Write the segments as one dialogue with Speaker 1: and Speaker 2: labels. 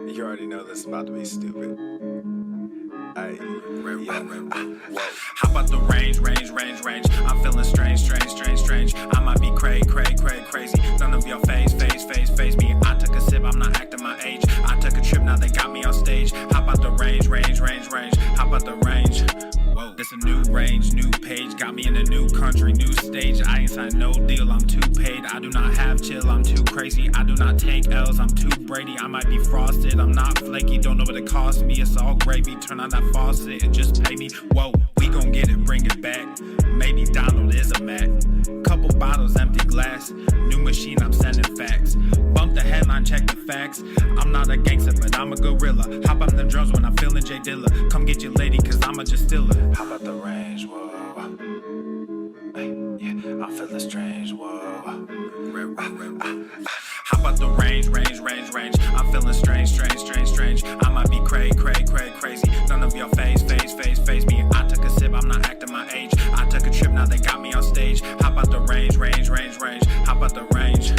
Speaker 1: You already know this is about to be stupid.
Speaker 2: Whoa. How about the range? I'm feeling strange. I might be crazy. None of y'all phase me. I took a sip, I'm not acting my age. I took a trip, now they got me on stage. How about the range? How about the range? Whoa, this a new range, new page. Got me in a new country, new stage. I ain't signed no deal, I'm too paid. I do not have chill, I'm too crazy. I do not take L's, I'm too Brady. I might be frosted, I'm not flaky. Don't know what it cost me, it's all gravy. Turn on that faucet and just pay me. Whoa, we gon' get it, bring it back. Maybe Donald is a Mac. Couple bottles, empty glass. New machine, I'm sending facts. Bump the headline, check the facts. I'm not a gangster, but I'm a gorilla. Hop on the drums when I'm feeling J Dilla. Come get your lady, cause I'm a just stiller.
Speaker 1: How about the range? Whoa. Hey, yeah, I'm feeling strange. Whoa.
Speaker 2: How about the range? I'm feeling strange. I might be crazy. None of y'all phase me. I took a sip, I'm not acting my age. I took a trip, now they got me on stage. How about the range? How about the range?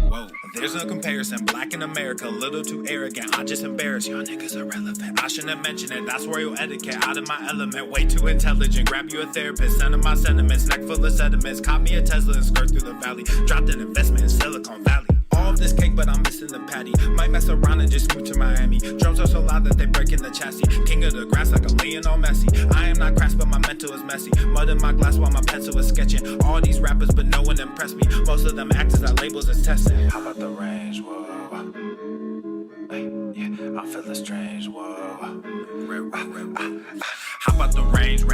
Speaker 2: Whoa, there's no comparison. Black in America, a little too arrogant. I just embarrass y'all niggas irrelevant. I shouldn't have mentioned it, that's royal etiquette. Out of my element, way too intelligent. Grab you a therapist, send him my sentiments. Neck full of sediments, caught me a Tesla and skirt through the valley. Dropped an investment in Silicon Valley. All of this cake, but I'm missing the patty. Might mess around and just scoot to Miami. Drums are so loud that they break in the chassis. King of the grass like a Lionel Messi. I am not crass, but my mental is messy. Mud in my glass while my pencil is sketching. All these rappers, but no one impressed me. Most of them actors that labels as testing.
Speaker 1: How about the range? Whoa. Hey, yeah, I'm feeling strange. Whoa.
Speaker 2: How about the range?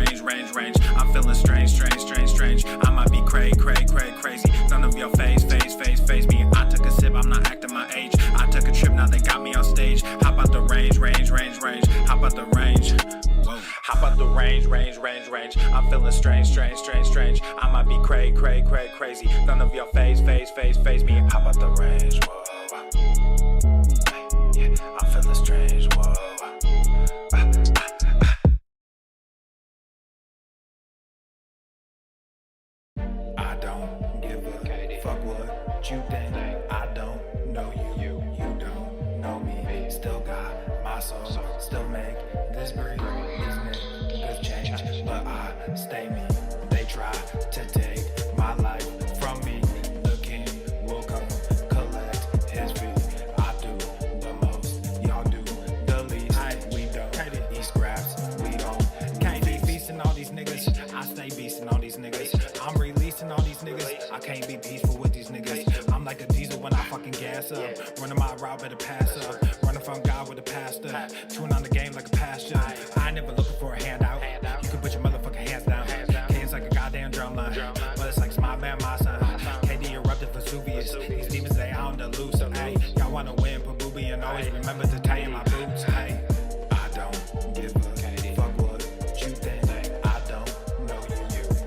Speaker 2: I'm feeling strange. I might be crazy. None of y'all phase me. I took a sip, I'm not acting my age. I took a trip, now they got me on stage. How about the range? How about the range? Whoa. How about the range? I'm feeling strange. I might be crazy. None of y'all phase me.
Speaker 1: How about the range? Whoa. Hey, yeah, I'm feeling strange. Whoa.
Speaker 2: I don't give a fuck what you think. I don't know you don't know me. Still got my soul, still make this breathe. These niggas change, but I stay me. They try to take my life from me. The king will come collect his fee. I do the most, y'all do the least. We don't eat scraps, we don't. Can't be feasting all these niggas. I stay beasting all these niggas. I'm releasing all these niggas. I can't be peaceful with these niggas. I'm like a diesel when I fucking gas up. Running my route, better pass up. Running from God with a pastor. Tune on the game like a pasture. I ain't never looking for a handout. You can put your motherfucking hands down. K is like a goddamn drum line. But it's like smile band, my son. KD erupted Vesuvius. These demons, they on the loose. Hey, y'all wanna win, put booby and always remember to tie in my boots. Hey, I don't give a fuck what you think. I don't know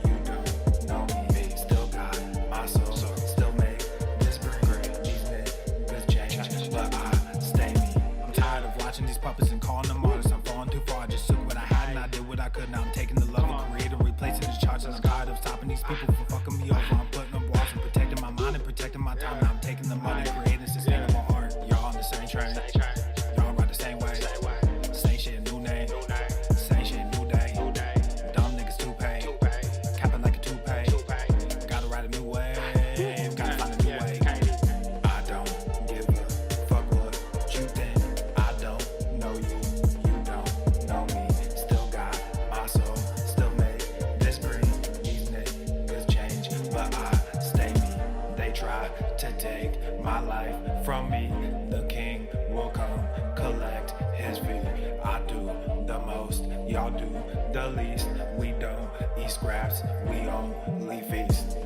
Speaker 2: you don't know me. Still got my soul, still make this breathe. These niggas change, but I stay me. I'm tired of watching these puppets and calling them artists. I'm falling too far, I just took what I had and I did what I could. Now I'm taking the love and creator, replacing the charts. And I'm tired of stopping these people from fucking me over. I'm putting up walls and protecting my mind and protecting my time. Now I'm taking the money, creating sustainable art. Y'all on the same train, y'all ride the same way. Same shit, new name. Same shit, new day. Dumb niggas too paid. Capping like a toupee. Gotta ride a new wave. Gotta find a new way. I don't give a fuck what you think. I don't know you don't know me. Still got my soul, still make this breathe. These niggas change, but I stay me. They try to take my life from me. The king will come collect his fee. I do the most, y'all do the least. We don't eat scraps, we only feast.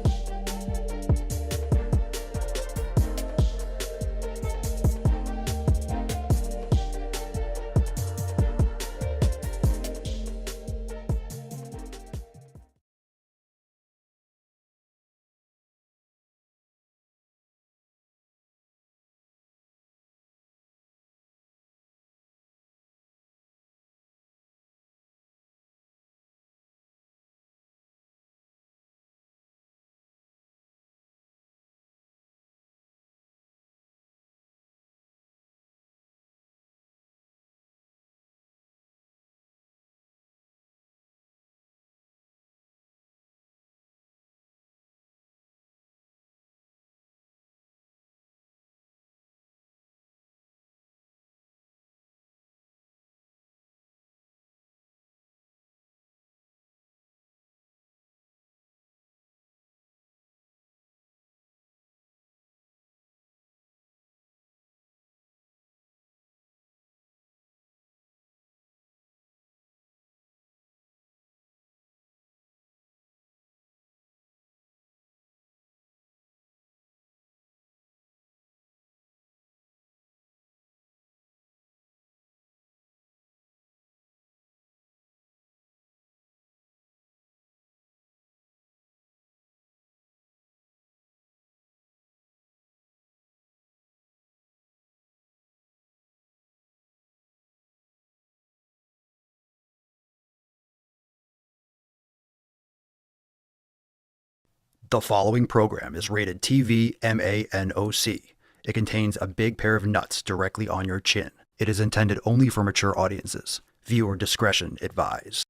Speaker 3: The following program is rated TV MANOC. It contains a big pair of nuts directly on your chin. It is intended only for mature audiences. Viewer discretion advised.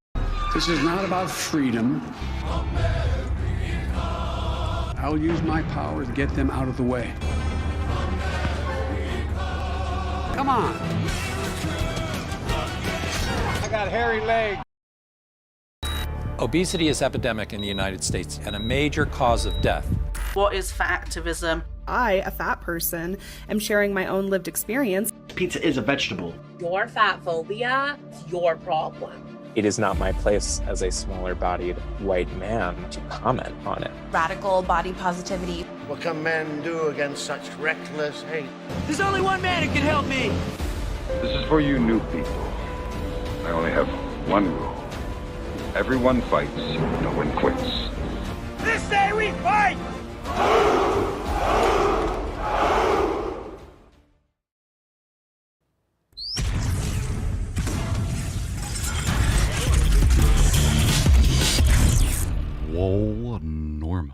Speaker 4: This is not about freedom. I'll use my power to get them out of the way. Come on.
Speaker 5: I got hairy legs.
Speaker 6: Obesity is epidemic in the United States and a major cause of death.
Speaker 7: What is fat activism?
Speaker 8: I, a fat person, am sharing my own lived experience.
Speaker 9: Pizza is a vegetable.
Speaker 10: Your fat phobia is your problem.
Speaker 11: It is not my place as a smaller-bodied white man to comment on it.
Speaker 12: Radical body positivity.
Speaker 13: What can men do against such reckless hate?
Speaker 14: There's only one man who can help me.
Speaker 15: This is for you new people. I only have one rule. Everyone fights, no one quits.
Speaker 14: This day we fight!
Speaker 3: Swole Normuth.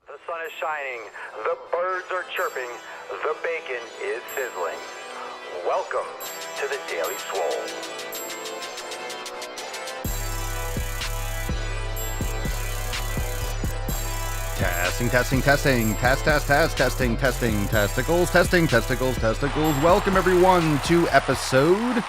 Speaker 16: The sun is shining, the birds are chirping, the bacon is sizzling. Welcome to the Daily Swole.
Speaker 3: Testing, testing, testing, testing, testicles, testicles. Welcome everyone to episode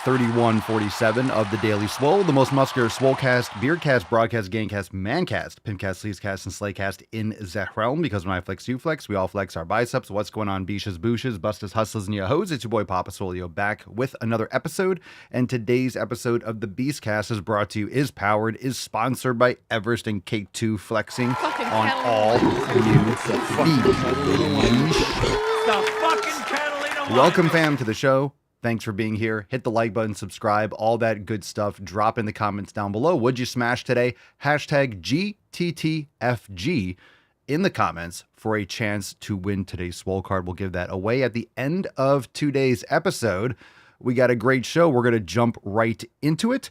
Speaker 3: 3147 of the Daily Swole, the most muscular Swolecast, Beardcast, Broadcast, Gangcast, Mancast, Pimpcast, Sleazecast, and Slaycast in that realm. Because when I flex, you flex. We all flex our biceps. What's going on, beaches, booshes, bustas, hustlers, and yahos? It's your boy Papa Swolio back with another episode. And today's episode of the Beastcast is brought to you, is powered, is sponsored by Everest and Cake 2 flexing on all you bees. Welcome, fam, to the show. Thanks for being here. Hit the like button, subscribe, all that good stuff. Drop in the comments down below. What'd you smash today? Hashtag GTTFG in the comments for a chance to win today's Swole card. We'll give that away at the end of today's episode. We got a great show. We're going to jump right into it.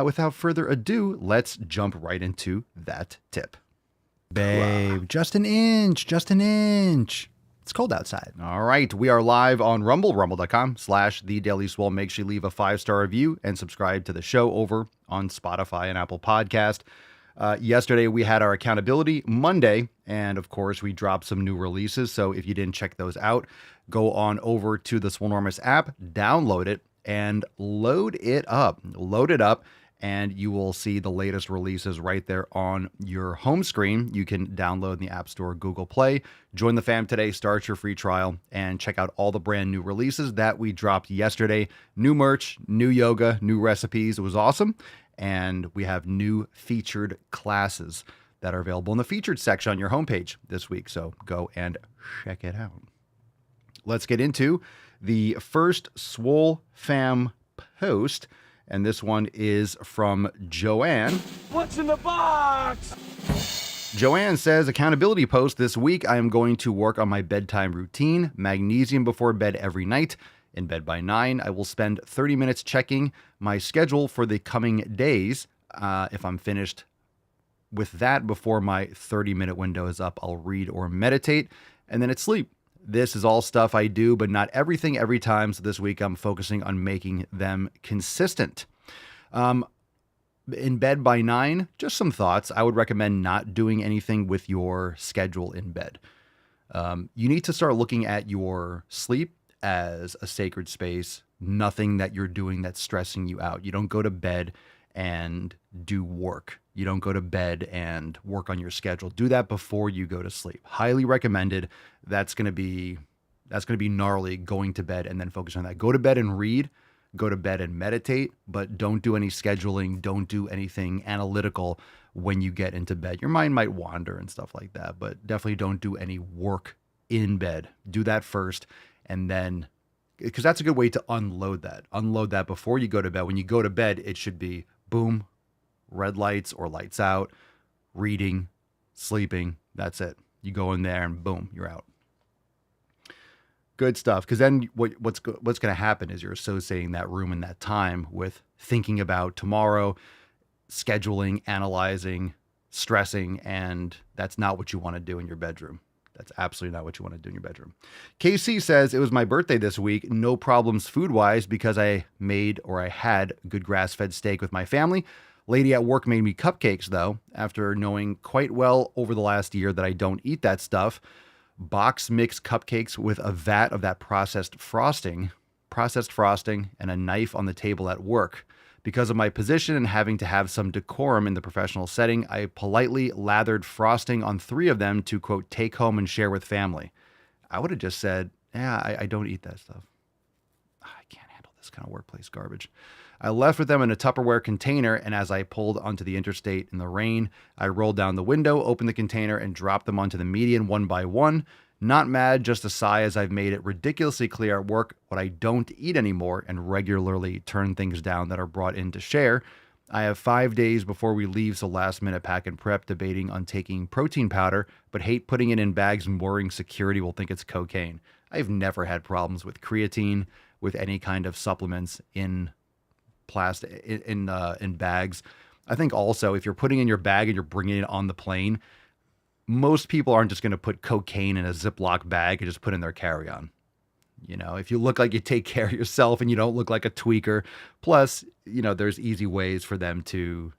Speaker 3: Without further ado, let's jump right into that tip. Babe, just an inch. It's cold outside. All right. We are live on Rumble, rumble.com/The Daily Swole. Make sure you leave a 5-star review and subscribe to the show over on Spotify and Apple Podcast. Yesterday, we had our Accountability Monday, and of course, we dropped some new releases. So if you didn't check those out, go on over to the Swolenormous app, download it, and load it up. And you will see the latest releases right there on your home screen. You can download in the App Store, Google Play. Join the fam today, start your free trial, and check out all the brand new releases that we dropped yesterday. New merch, new yoga, new recipes. It was awesome. And we have new featured classes that are available in the featured section on your homepage this week. So go and check it out. Let's get into the first Swole fam post. And this one is from Joanne.
Speaker 14: What's in the box?
Speaker 3: Joanne says, accountability post this week. I am going to work on my bedtime routine. Magnesium before bed every night. In bed by 9. I will spend 30 minutes checking my schedule for the coming days. If I'm finished with that before my 30-minute window is up, I'll read or meditate. And then it's sleep. This is all stuff I do, but not everything every time. So this week I'm focusing on making them consistent. In bed by 9, just some thoughts. I would recommend not doing anything with your schedule in bed. You need to start looking at your sleep as a sacred space, nothing that you're doing that's stressing you out. You don't go to bed and do work. You don't go to bed and work on your schedule. Do that before you go to sleep. Highly recommended. That's going to be gnarly, going to bed and then focus on that. Go to bed and read, go to bed and meditate, but don't do any scheduling. Don't do anything analytical when you get into bed. Your mind might wander and stuff like that, but definitely don't do any work in bed. Do that first, and then, because that's a good way to unload that. Unload that before you go to bed. When you go to bed, it should be boom, red lights or lights out, reading, sleeping. That's it. You go in there and boom, you're out. Good stuff. Because then what's going to happen is you're associating that room and that time with thinking about tomorrow, scheduling, analyzing, stressing, and that's not what you want to do in your bedroom. That's absolutely not what you want to do in your bedroom. KC says, it was my birthday this week. No problems food-wise because I had good grass-fed steak with my family. Lady at work made me cupcakes, though, after knowing quite well over the last year that I don't eat that stuff. Box mix cupcakes with a vat of that processed frosting, and a knife on the table at work. Because of my position and having to have some decorum in the professional setting, I politely lathered frosting on 3 of them to, quote, take home and share with family. I would have just said, yeah, I don't eat that stuff. I can't handle this kind of workplace garbage. I left with them in a Tupperware container, and as I pulled onto the interstate in the rain, I rolled down the window, opened the container, and dropped them onto the median one by one. Not mad, just a sigh as I've made it ridiculously clear at work what I don't eat anymore and regularly turn things down that are brought in to share. I have 5 days before we leave, so last minute pack and prep, debating on taking protein powder, but hate putting it in bags and worrying security will think it's cocaine. I've never had problems with creatine, with any kind of supplements in plastic, in bags. I think also if you're putting in your bag and you're bringing it on the plane, most people aren't just going to put cocaine in a Ziploc bag and just put in their carry-on. You know, if you look like you take care of yourself and you don't look like a tweaker, plus, you know, there's easy ways for them to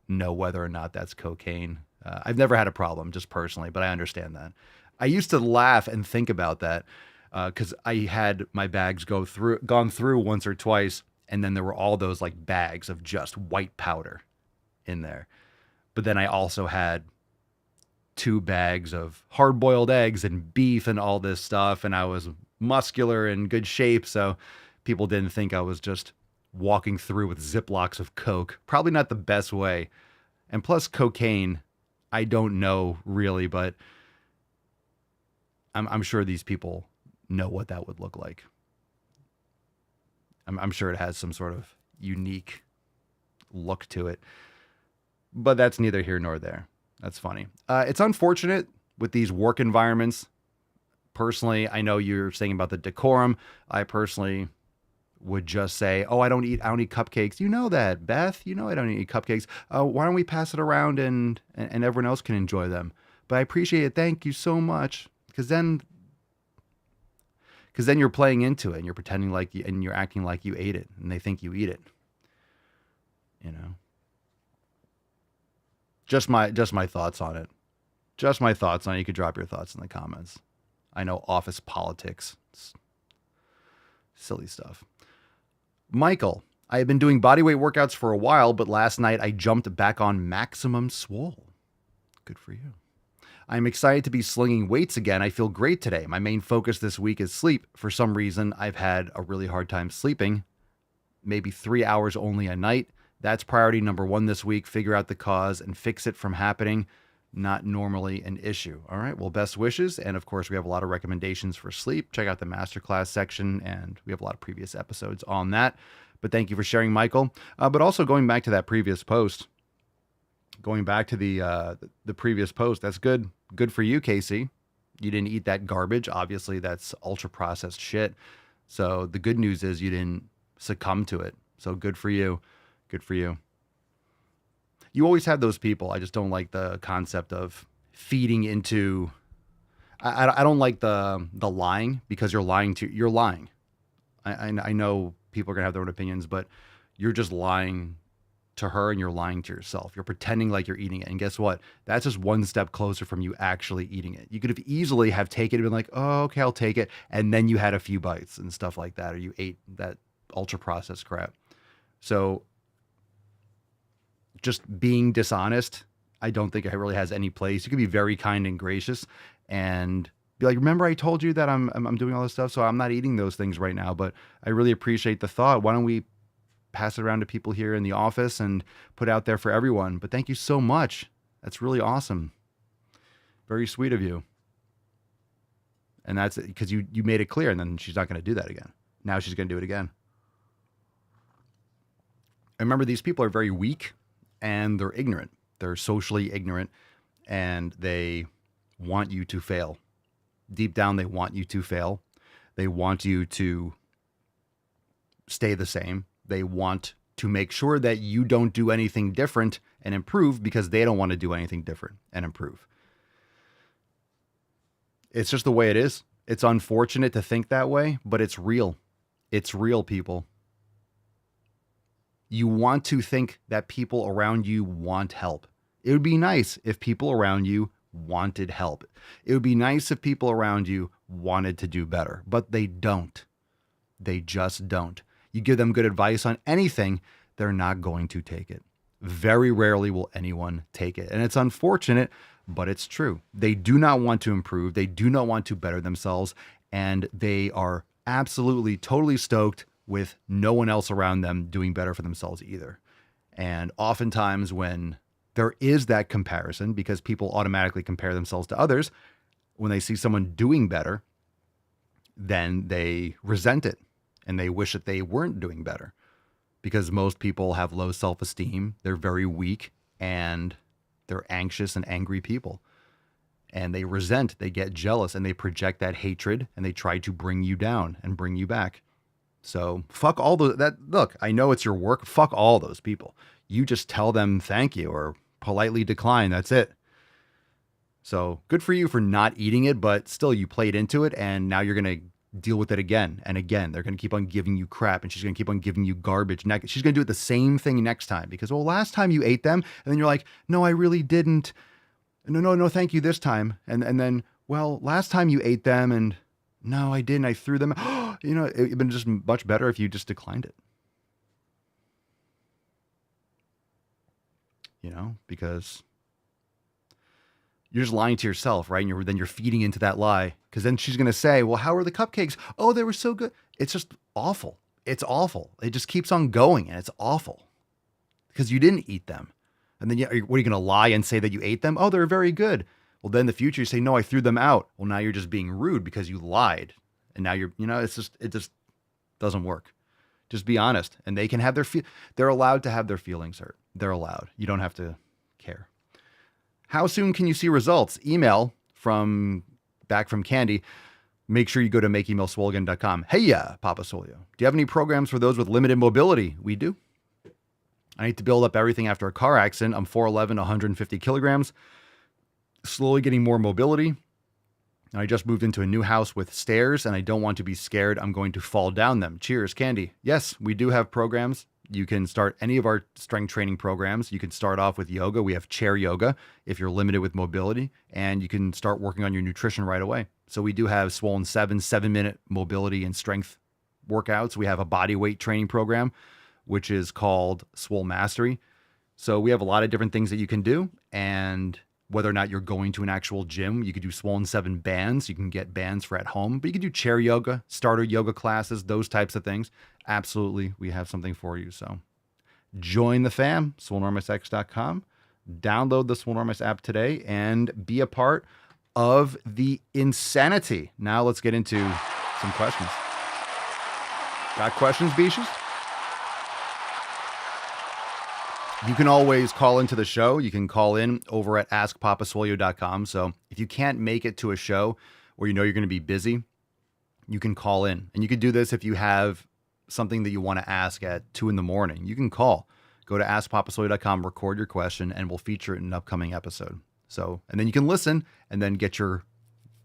Speaker 3: know whether or not that's cocaine. I've never had a problem, just personally, but I understand that. I used to laugh and think about that because I had my bags gone through once or twice, and then there were all those like bags of just white powder in there. But then I also had 2 bags of hard-boiled eggs and beef and all this stuff, and I was muscular and good shape, so people didn't think I was just walking through with Ziplocs of Coke. Probably not the best way. And plus cocaine, I don't know really, but I'm sure these people know what that would look like. I'm sure it has some sort of unique look to it, but that's neither here nor there. That's funny. It's unfortunate with these work environments. Personally, I know you're saying about the decorum. I personally would just say, oh, I don't eat cupcakes. You know that, Beth. You know I don't eat cupcakes. Why don't we pass it around and everyone else can enjoy them? But I appreciate it. Thank you so much. Because then you're playing into it and you're pretending like and you're acting like you ate it and they think you eat it. You know. Just my thoughts on it. Just my thoughts on it. You could drop your thoughts in the comments. I know office politics. It's silly stuff. Michael, I have been doing bodyweight workouts for a while, but last night I jumped back on maximum swole. Good for you. I'm excited to be slinging weights again. I feel great today. My main focus this week is sleep. For some reason, I've had a really hard time sleeping. Maybe 3 hours only a night. That's priority number 1 this week. Figure out the cause and fix it from happening. Not normally an issue. All right. Well, best wishes. And of course, we have a lot of recommendations for sleep. Check out the masterclass section, and we have a lot of previous episodes on that. But thank you for sharing, Michael. But also going back to that previous post, going back to the previous post, that's good. Good for you, Casey. You didn't eat that garbage. Obviously, that's ultra processed shit. So the good news is you didn't succumb to it. So good for you. Good for you. You always have those people. I just don't like the concept of feeding into. I don't like the lying, because you're lying. I know people are gonna have their own opinions, but you're just lying to her and you're lying to yourself. You're pretending like you're eating it, and guess what? That's just one step closer from you actually eating it. You could have easily have taken it and been like, oh, okay, I'll take it, and then you had a few bites and stuff like that, or you ate that ultra processed crap. So just being dishonest, I don't think it really has any place. You could be very kind and gracious and be like, remember I told you that I'm doing all this stuff, so I'm not eating those things right now, but I really appreciate the thought. Why don't we pass it around to people here in the office and put it out there for everyone? But thank you so much. That's really awesome. Very sweet of you. And that's because you made it clear, and then she's not going to do that again. Now she's going to do it again. And remember, these people are very weak. And they're ignorant. They're socially ignorant, and they want you to fail. Deep down, they want you to fail. They want you to stay the same. They want to make sure that you don't do anything different and improve because they don't want to do anything different and improve. It's just the way it is. It's unfortunate to think that way, but it's real. It's real, people. You want to think that people around you want help. It would be nice if people around you wanted help. It would be nice if people around you wanted to do better, but they don't. They just don't. You give them good advice on anything, they're not going to take it. Very rarely will anyone take it. And it's unfortunate, but it's true. They do not want to improve. They do not want to better themselves. And they are absolutely, totally stoked with no one else around them doing better for themselves either. And oftentimes when there is that comparison, because people automatically compare themselves to others, when they see someone doing better, then they resent it and they wish that they weren't doing better, because most people have low self-esteem. They're very weak and they're anxious and angry people, and they resent, they get jealous, and they project that hatred, and they try to bring you down and bring you back. So fuck all that. Look, I know it's your work. Fuck all those people. You just tell them thank you or politely decline. That's it. So good for you for not eating it, but still you played into it, and now you're going to deal with it again and again. They're going to keep on giving you crap, and she's going to keep on giving you garbage. She's going to do it the same thing next time because, well, last time you ate them, and then you're like, no, I really didn't. No, thank you this time. And then, well, last time you ate them, and no, I didn't. I threw them. You know, it would have been just much better if you just declined it. You know, because you're just lying to yourself, right? And then you're feeding into that lie, because then she's going to say, well, how are the cupcakes? Oh, they were so good. It's just awful. It's awful. It just keeps on going, and it's awful because you didn't eat them. And then what are you going to lie and say that you ate them? Oh, they're very good. Well, then in the future you say, no, I threw them out. Well, now you're just being rude because you lied. And now it just doesn't work. Just be honest. And they can have they're allowed to have their feelings hurt. They're allowed. You don't have to care. How soon can you see results? Email back from Candy. Make sure you go to makeemailswole.com. Hey, Papa Solio. Do you have any programs for those with limited mobility? We do. I need to build up everything after a car accident. I'm 4'11", 150 kilograms, slowly getting more mobility. And I just moved into a new house with stairs, and I don't want to be scared I'm going to fall down them. Cheers, Candy. Yes, we do have programs. You can start any of our strength training programs. You can start off with yoga. We have chair yoga if you're limited with mobility, and you can start working on your nutrition right away. So we do have Swollen 7-minute mobility and strength workouts. We have a body weight training program, which is called Swole Mastery. So we have a lot of different things that you can do. And whether or not you're going to an actual gym, you could do Swollen 7 bands. You can get bands for at home, but you can do chair yoga, starter yoga classes, those types of things. Absolutely. We have something for you. So join the fam, swolenormousx.com. Download the Swolenormous app today and be a part of the insanity. Now let's get into some questions. Got questions, Beaches? You can always call into the show. You can call in over at askpapaswolio.com. So if you can't make it to a show or you know you're going to be busy, you can call in. And you can do this if you have something that you want to ask at 2 a.m. You can call. Go to askpapaswolio.com, record your question, and we'll feature it in an upcoming episode. So, and then you can listen and then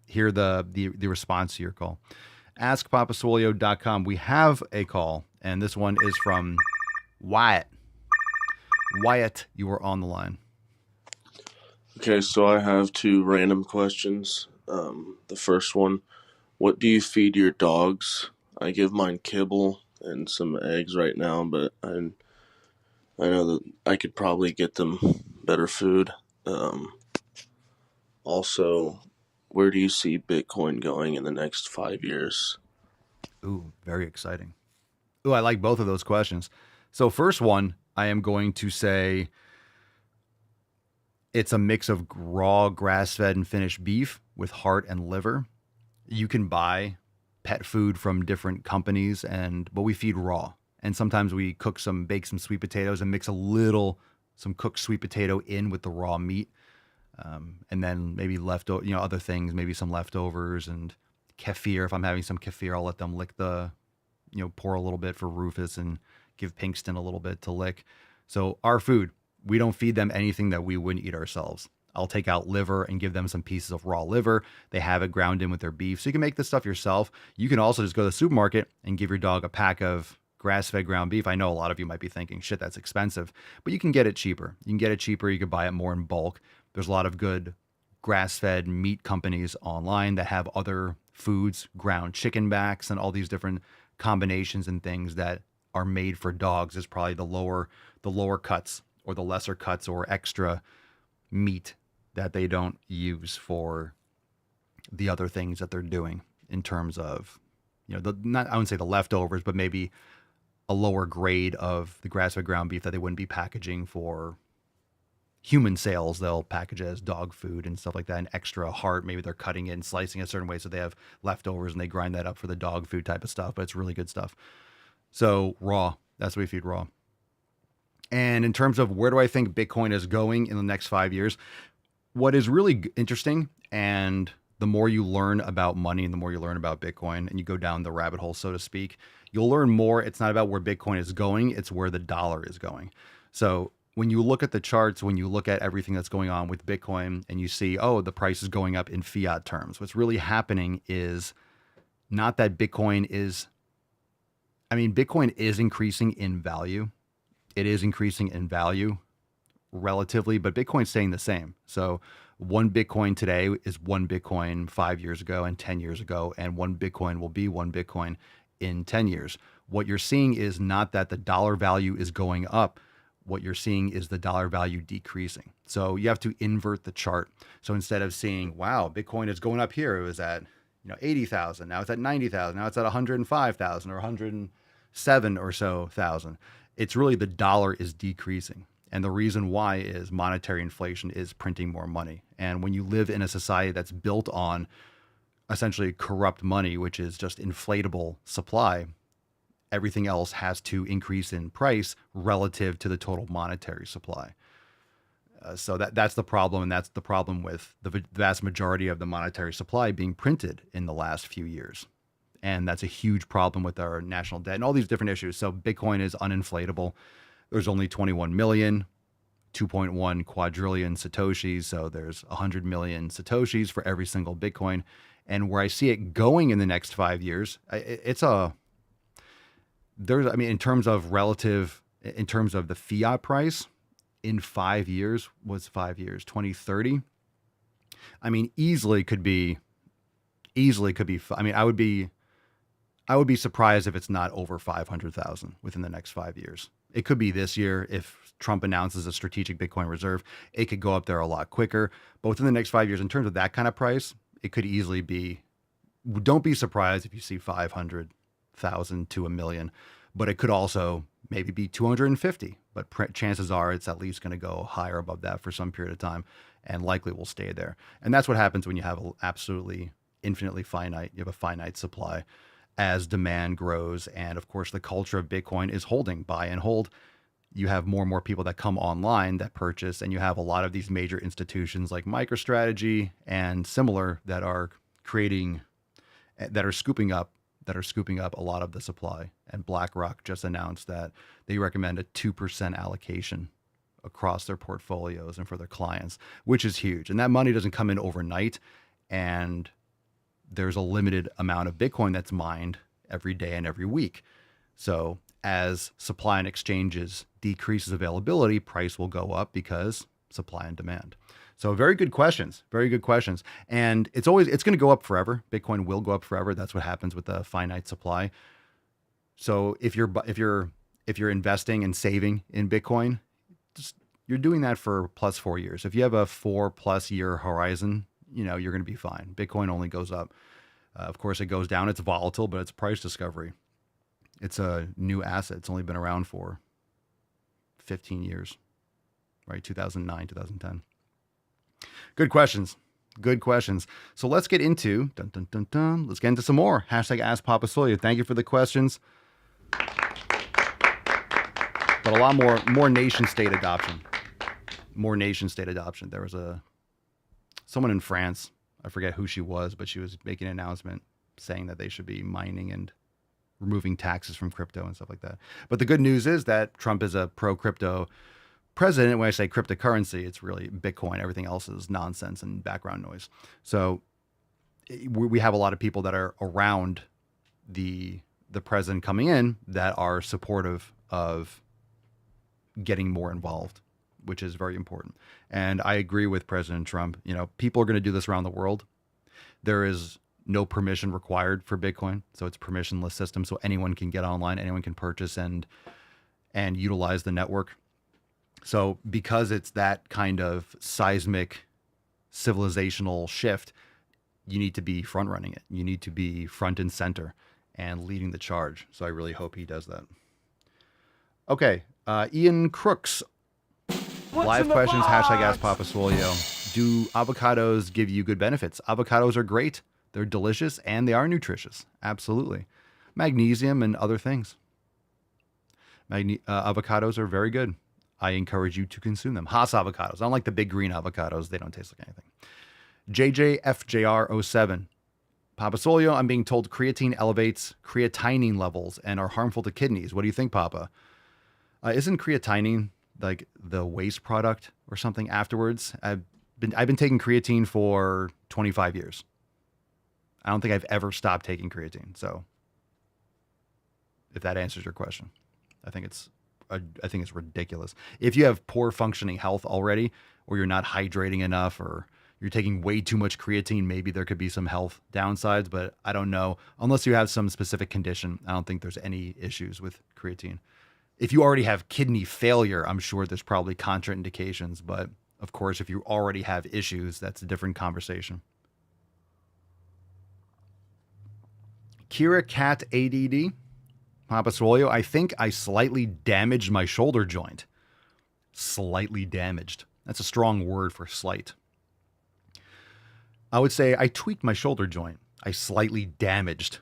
Speaker 3: hear the response to your call. Askpapaswolio.com. We have a call, and this one is from Wyatt. Wyatt, you are on the line.
Speaker 9: Okay, so I have 2 random questions. The first one, what do you feed your dogs? I give mine kibble and some eggs right now, but I know that I could probably get them better food. Also, where do you see Bitcoin going in the next 5 years?
Speaker 3: Ooh, very exciting. Ooh, I like both of those questions. So first one, I am going to say it's a mix of raw grass-fed and finished beef with heart and liver. You can buy pet food from different companies, but we feed raw. And sometimes we bake some sweet potatoes and mix some cooked sweet potato in with the raw meat. And then maybe other things, maybe some leftovers and kefir. If I'm having some kefir, I'll let them lick pour a little bit for Rufus and give Pinkston a little bit to lick. So our food, we don't feed them anything that we wouldn't eat ourselves. I'll take out liver and give them some pieces of raw liver. They have it ground in with their beef. So you can make this stuff yourself. You can also just go to the supermarket and give your dog a pack of grass-fed ground beef. I know a lot of you might be thinking, shit, that's expensive, but you can get it cheaper. You can get it cheaper. You could buy it more in bulk. There's a lot of good grass-fed meat companies online that have other foods, ground chicken backs, and all these different combinations and things that are made for dogs. Is probably the lower cuts or the lesser cuts or extra meat that they don't use for the other things that they're doing in terms of, I wouldn't say the leftovers, but maybe a lower grade of the grass-fed ground beef that they wouldn't be packaging for human sales. They'll package it as dog food and stuff like that. An extra heart, maybe they're cutting it and slicing it a certain way so they have leftovers and they grind that up for the dog food type of stuff, but it's really good stuff. So raw, that's what we feed raw. And in terms of where do I think Bitcoin is going in the next 5 years, what is really interesting, and the more you learn about money and the more you learn about Bitcoin and you go down the rabbit hole, so to speak, you'll learn more. It's not about where Bitcoin is going, it's where the dollar is going. So when you look at the charts, when you look at everything that's going on with Bitcoin and you see, oh, the price is going up in fiat terms, what's really happening is not that Bitcoin is increasing in value. It is increasing in value relatively, but Bitcoin's staying the same. So one Bitcoin today is one Bitcoin 5 years ago and 10 years ago, and one Bitcoin will be one Bitcoin in 10 years. What you're seeing is not that the dollar value is going up. What you're seeing is the dollar value decreasing. So you have to invert the chart. So instead of seeing, wow, Bitcoin is going up here, it was at 80,000, now it's at 90,000, now it's at 105,000 or 107 or so thousand. It's really the dollar is decreasing. And the reason why is monetary inflation is printing more money. And when you live in a society that's built on essentially corrupt money, which is just inflatable supply, everything else has to increase in price relative to the total monetary supply. So that's the problem. And that's the problem with the vast majority of the monetary supply being printed in the last few years. And that's a huge problem with our national debt and all these different issues. So Bitcoin is uninflatable. There's only 21 million, 2.1 quadrillion Satoshis. So there's 100 million Satoshis for every single Bitcoin. And where I see it going in the next 5 years, in terms of the fiat price in 5 years, 2030, easily could be, I would be surprised if it's not over 500,000 within the next 5 years. It could be this year if Trump announces a strategic Bitcoin reserve. It could go up there a lot quicker. But within the next 5 years, in terms of that kind of price, it could easily be. Don't be surprised if you see 500,000 to 1 million. But it could also maybe be 250. But chances are it's at least going to go higher above that for some period of time, and likely will stay there. And that's what happens when you have absolutely infinitely finite. You have a finite supply. As demand grows, and of course the culture of Bitcoin is holding, buy and hold, you have more and more people that come online that purchase, and you have a lot of these major institutions like MicroStrategy and similar that are scooping up a lot of the supply. And BlackRock just announced that they recommend a 2% allocation across their portfolios and for their clients, which is huge. And that money doesn't come in overnight, and there's a limited amount of Bitcoin that's mined every day and every week. So as supply and exchanges decreases availability, price will go up because supply and demand. So very good questions. And it's going to go up forever. Bitcoin will go up forever. That's what happens with the finite supply. So if you're investing and saving in Bitcoin, you're doing that for plus 4 years. If you have a 4+ year horizon, you're going to be fine. Bitcoin only goes up. Of course, it goes down. It's volatile, but it's price discovery. It's a new asset. It's only been around for 15 years, right? 2009, 2010. Good questions. So let's get into, let's get into some more. Hashtag Ask Papa Solia. Thank you for the questions. But a lot more nation state adoption. There was someone in France, I forget who she was, but she was making an announcement saying that they should be mining and removing taxes from crypto and stuff like that. But the good news is that Trump is a pro-crypto president. When I say cryptocurrency, it's really Bitcoin. Everything else is nonsense and background noise. So we have a lot of people that are around the president coming in that are supportive of getting more involved, which is very important. And I agree with President Trump. You know, people are going to do this around the world. There is no permission required for Bitcoin. So it's a permissionless system. So anyone can get online, anyone can purchase and utilize the network. So because it's that kind of seismic civilizational shift, you need to be front running it. You need to be front and center and leading the charge. So I really hope he does that. Okay. Ian Crooks. Live questions, # #AskPapaSwolio. Do avocados give you good benefits? Avocados are great. They're delicious and they are nutritious. Absolutely. Magnesium and other things. Avocados are very good. I encourage you to consume them. Haas avocados. I don't like the big green avocados. They don't taste like anything. JJFJR07. Papa Solio, I'm being told creatine elevates creatinine levels and are harmful to kidneys. What do you think, Papa? Isn't creatinine like the waste product or something afterwards? I've been taking creatine for 25 years. I don't think I've ever stopped taking creatine. So if that answers your question, I think it's ridiculous. If you have poor functioning health already, or you're not hydrating enough, or you're taking way too much creatine, maybe there could be some health downsides, but I don't know. Unless you have some specific condition, I don't think there's any issues with creatine. If you already have kidney failure, I'm sure there's probably contraindications, but of course, if you already have issues, that's a different conversation. Kira Cat ADD. Papa Swolio, I think I slightly damaged my shoulder joint. Slightly damaged. That's a strong word for slight. I would say I tweaked my shoulder joint. I slightly damaged.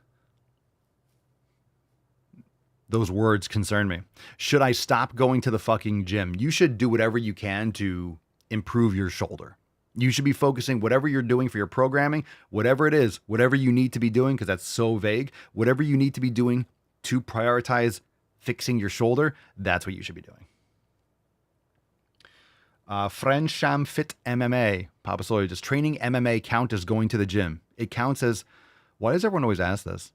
Speaker 3: Those words concern me. Should I stop going to the fucking gym? You should do whatever you can to improve your shoulder. You should be focusing whatever you're doing for your programming, whatever it is, whatever you need to be doing, because that's so vague, whatever you need to be doing to prioritize fixing your shoulder, that's what you should be doing. Frencham Fit MMA. Papa Sawyer, does training MMA count as going to the gym? It counts as, why does everyone always ask this?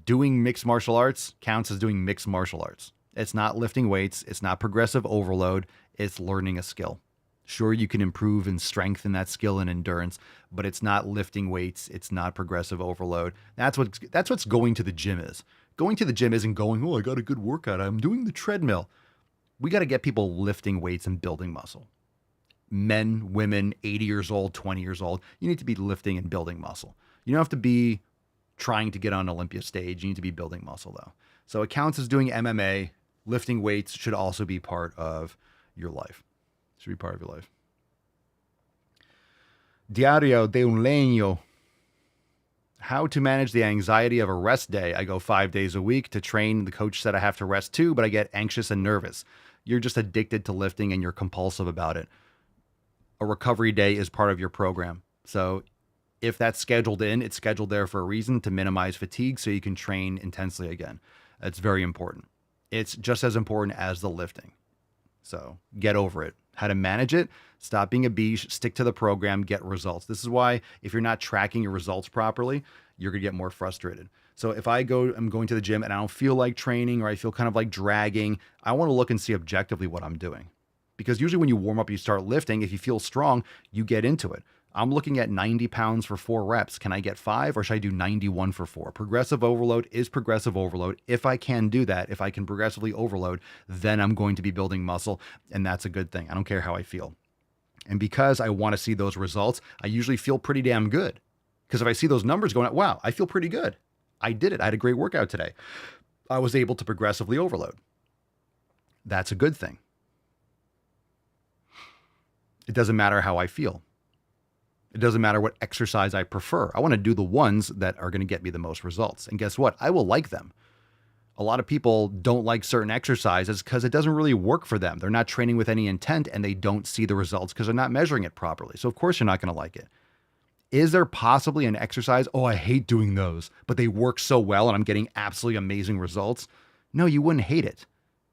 Speaker 3: Doing mixed martial arts counts as doing mixed martial arts. It's not lifting weights. It's not progressive overload. It's learning a skill. Sure, you can improve and strengthen that skill and endurance, but it's not lifting weights. It's not progressive overload. That's what's going to the gym is. Going to the gym isn't going, oh, I got a good workout. I'm doing the treadmill. We got to get people lifting weights and building muscle. Men, women, 80 years old, 20 years old, you need to be lifting and building muscle. You don't have to be trying to get on Olympia stage. You need to be building muscle, though. So it counts as doing MMA. Lifting weights should also be part of your life. Should be part of your life. Diario de un leño. How to manage the anxiety of a rest day. I go 5 days a week to train. The coach said I have to rest too, but I get anxious and nervous. You're just addicted to lifting and you're compulsive about it. A recovery day is part of your program. So if that's scheduled in, it's scheduled there for a reason, to minimize fatigue so you can train intensely again. That's very important. It's just as important as the lifting. So get over it. How to manage it, stop being a beach, stick to the program, get results. This is why if you're not tracking your results properly, you're going to get more frustrated. So if I'm going to the gym and I don't feel like training, or I feel kind of like dragging, I want to look and see objectively what I'm doing. Because usually when you warm up, you start lifting, if you feel strong, you get into it. I'm looking at 90 pounds for 4 reps. Can I get 5 or should I do 91 for 4? Progressive overload is progressive overload. If I can do that, if I can progressively overload, then I'm going to be building muscle, and that's a good thing. I don't care how I feel. And because I want to see those results, I usually feel pretty damn good. Because if I see those numbers going, wow, I feel pretty good. I did it. I had a great workout today. I was able to progressively overload. That's a good thing. It doesn't matter how I feel. It doesn't matter what exercise I prefer. I want to do the ones that are going to get me the most results. And guess what? I will like them. A lot of people don't like certain exercises because it doesn't really work for them. They're not training with any intent and they don't see the results because they're not measuring it properly. So of course you're not going to like it. Is there possibly an exercise? Oh, I hate doing those, but they work so well and I'm getting absolutely amazing results. No, you wouldn't hate it.